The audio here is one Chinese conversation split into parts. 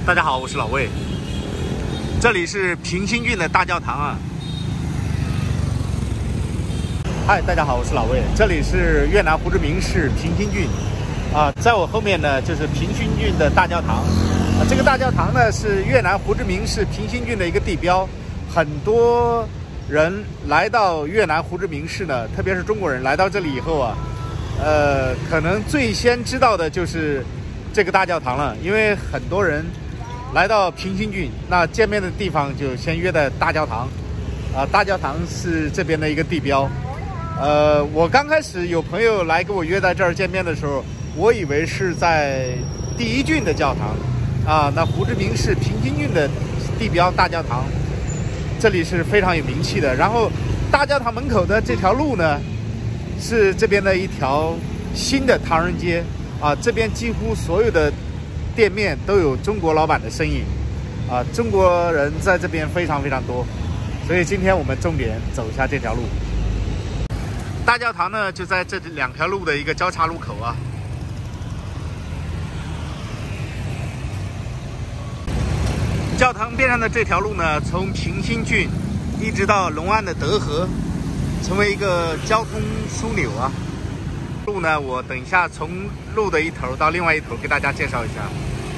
大家好，我是老魏，这里是平心郡的大教堂啊。嗨，大家好，我是老魏，这里是越南胡志明市平心郡啊，在我后面呢就是平心郡的大教堂啊。这个大教堂呢是越南胡志明市平心郡的一个地标，很多人来到越南胡志明市呢，特别是中国人来到这里以后啊，可能最先知道的就是这个大教堂了，因为很多人来到平心郡，那见面的地方就先约在大教堂啊。大教堂是这边的一个地标。我刚开始有朋友来跟我约在这儿见面的时候，我以为是在第一郡的教堂啊。那胡志明市平心郡的地标大教堂，这里是非常有名气的。然后大教堂门口的这条路呢，是这边的一条新的唐人街啊。这边几乎所有的店面都有中国老板的身影啊，中国人在这边非常非常多，所以今天我们重点走一下这条路。大教堂呢就在这两条路的一个交叉路口啊。教堂边上的这条路呢，从平心郡一直到龙安的德和，成为一个交通枢纽啊。路呢，我等一下从路的一头到另外一头给大家介绍一下。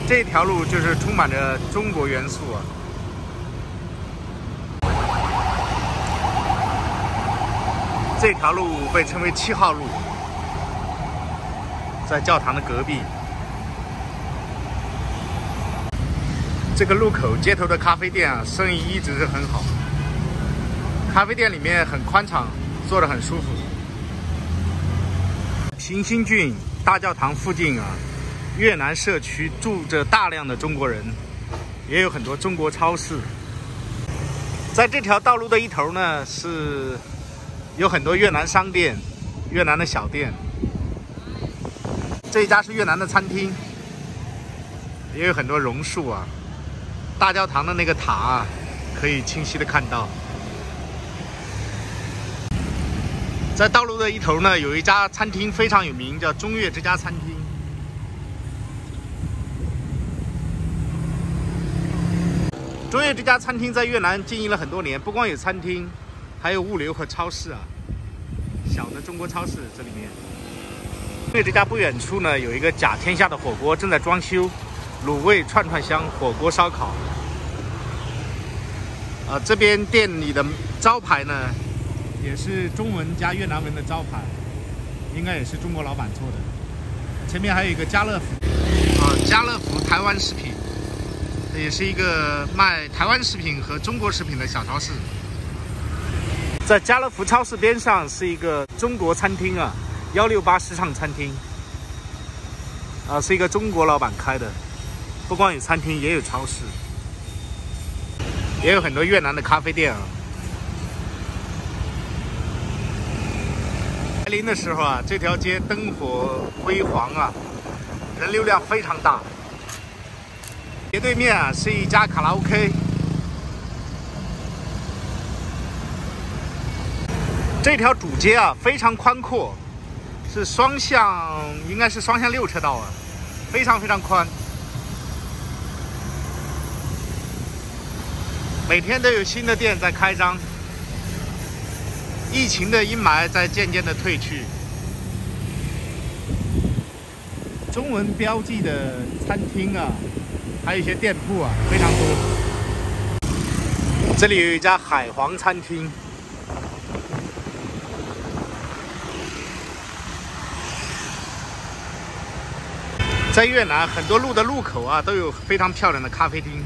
这条路就是充满着中国元素啊。这条路被称为7号路，在教堂的隔壁。这个路口街头的咖啡店啊，生意一直是很好。咖啡店里面很宽敞，坐得很舒服。平心郡大教堂附近啊，越南社区住着大量的中国人，也有很多中国超市。在这条道路的一头呢，是有很多越南商店、越南的小店。这一家是越南的餐厅，也有很多榕树啊。大教堂的那个塔啊，可以清晰的看到。在道路的一头呢，有一家餐厅非常有名，叫中越之家餐厅。中越之家餐厅在越南经营了很多年，不光有餐厅，还有物流和超市啊，小的中国超市这里面。中越之家不远处呢，有一个甲天下的火锅正在装修，卤味串串香、火锅烧烤。这边店里的招牌呢，也是中文加越南文的招牌，应该也是中国老板做的。前面还有一个家乐福，家乐福台湾食品，这也是一个卖台湾食品和中国食品的小超市。在家乐福超市边上是一个中国餐厅啊，168时尚餐厅，是一个中国老板开的，不光有餐厅，也有超市，也有很多越南的咖啡店啊。来临的时候啊，这条街灯火辉煌啊，人流量非常大。斜对面啊是一家卡拉 OK。这条主街啊非常宽阔，是双向，应该是双向6车道啊，非常非常宽。每天都有新的店在开张，疫情的阴霾在渐渐的退去。中文标记的餐厅啊，还有一些店铺啊，非常多。这里有一家海皇餐厅。在越南很多路的路口啊，都有非常漂亮的咖啡厅。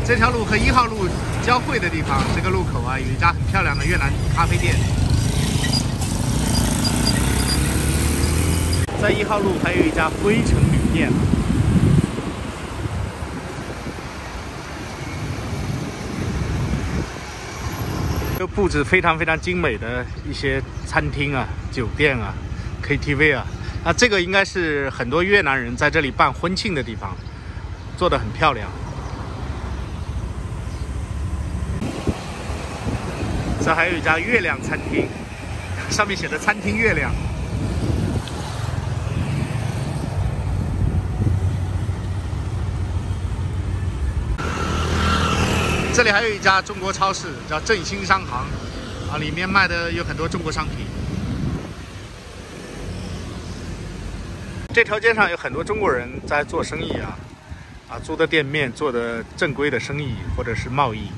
这条路和1号路交汇的地方，这个路口啊，有一家很漂亮的越南咖啡店。在1号路还有一家辉城旅店，都布置非常非常精美的一些餐厅啊、酒店啊、KTV 啊。这个应该是很多越南人在这里办婚庆的地方，做得很漂亮。这还有一家月亮餐厅，上面写的餐厅月亮。这里还有一家中国超市，叫振兴商行，啊，里面卖的有很多中国商品。这条街上有很多中国人在做生意啊，租的店面，做的正规的生意或者是贸易。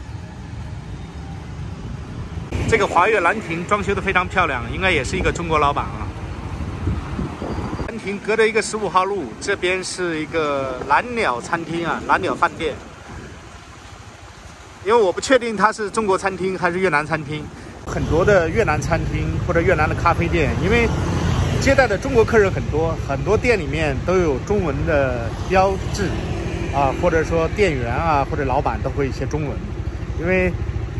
这个华悦兰亭装修的非常漂亮，应该也是一个中国老板啊。兰亭隔着一个15号路，这边是一个蓝鸟餐厅啊，蓝鸟饭店。因为我不确定它是中国餐厅还是越南餐厅，很多的越南餐厅或者越南的咖啡店，因为接待的中国客人很多，很多店里面都有中文的标志啊，或者说店员啊或者老板都会写中文，因为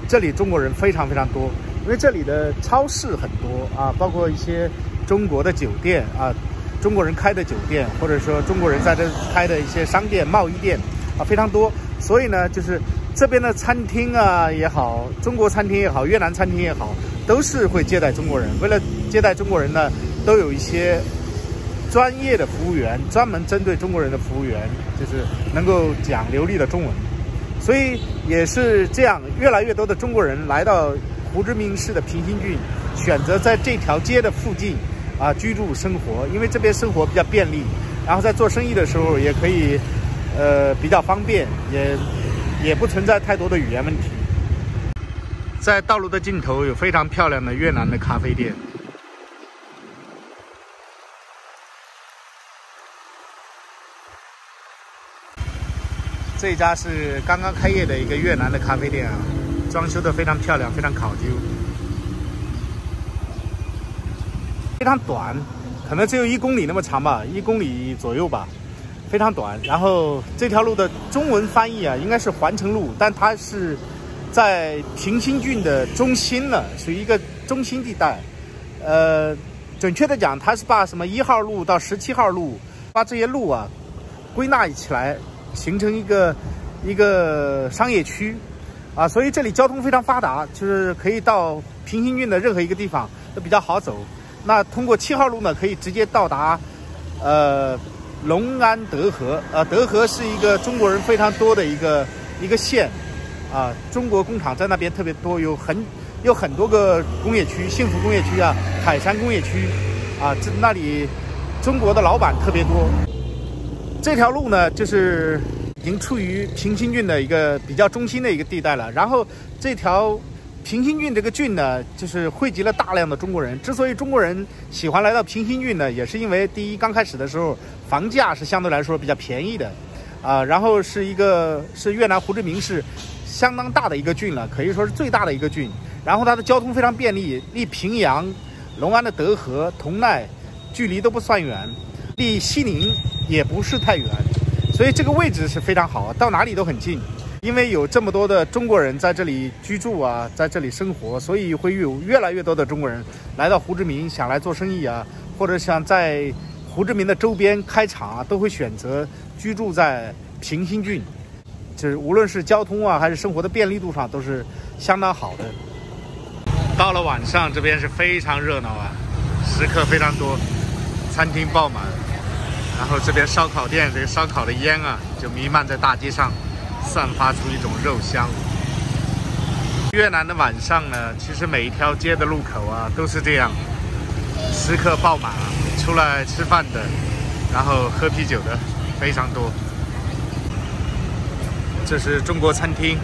这里中国人非常非常多，因为这里的超市很多啊，包括一些中国的酒店啊，中国人开的酒店，或者说中国人在这开的一些商店、贸易店啊非常多，所以呢，就是这边的餐厅啊也好，中国餐厅也好，越南餐厅也好，都是会接待中国人。为了接待中国人呢，都有一些专业的服务员，专门针对中国人的服务员，就是能够讲流利的中文。所以也是这样，越来越多的中国人来到胡志明市的平兴郡，选择在这条街的附近啊居住生活，因为这边生活比较便利，然后在做生意的时候也可以比较方便，也不存在太多的语言问题。在道路的尽头有非常漂亮的越南的咖啡店。这家是刚刚开业的一个越南的咖啡店啊，装修的非常漂亮，非常考究，非常短，可能只有1公里那么长吧，1公里左右吧。非常短，然后这条路的中文翻译啊，应该是环城路，但它是在平兴郡的中心了，属于一个中心地带。准确的讲，它是把什么1号路到17号路，把这些路啊归纳起来，形成一个商业区啊，所以这里交通非常发达，就是可以到平兴郡的任何一个地方都比较好走。那通过7号路呢，可以直接到达隆安德和，德和是一个中国人非常多的一个县，啊，中国工厂在那边特别多，有很多个工业区，幸福工业区啊，海山工业区，啊，那里中国的老板特别多。这条路呢，就是已经处于平兴郡的一个比较中心的一个地带了。然后这条平兴郡这个郡呢，就是汇集了大量的中国人。之所以中国人喜欢来到平兴郡呢，也是因为第一，刚开始的时候房价是相对来说比较便宜的，啊，然后是越南胡志明市相当大的一个郡了，可以说是最大的一个郡。然后它的交通非常便利，离平阳、隆安的德和、同奈距离都不算远，离西宁也不是太远，所以这个位置是非常好，到哪里都很近。因为有这么多的中国人在这里居住啊，在这里生活，所以会有越来越多的中国人来到胡志明，想来做生意啊，或者想在胡志明的周边开厂啊，都会选择居住在平兴郡，就是无论是交通啊还是生活的便利度上都是相当好的。到了晚上，这边是非常热闹啊，食客非常多，餐厅爆满，然后这边烧烤店这个烧烤的烟啊就弥漫在大街上，散发出一种肉香。越南的晚上呢，其实每一条街的路口啊都是这样，食客爆满啊，出来吃饭的，然后喝啤酒的非常多。这是中国餐厅，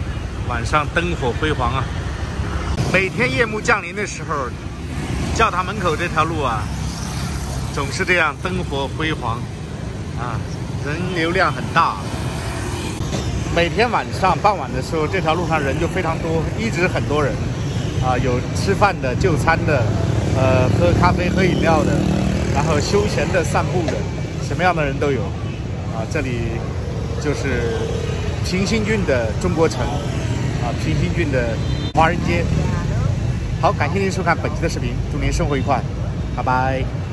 晚上灯火辉煌啊。每天夜幕降临的时候，教堂门口这条路啊总是这样灯火辉煌啊，人流量很大。每天晚上傍晚的时候，这条路上人就非常多，一直很多人啊，有吃饭的、就餐的，喝咖啡、喝饮料的，然后休闲的、散步的，什么样的人都有啊。这里就是平兴郡的中国城啊，平兴郡的华人街。好，感谢您收看本期的视频，祝您生活愉快，拜拜。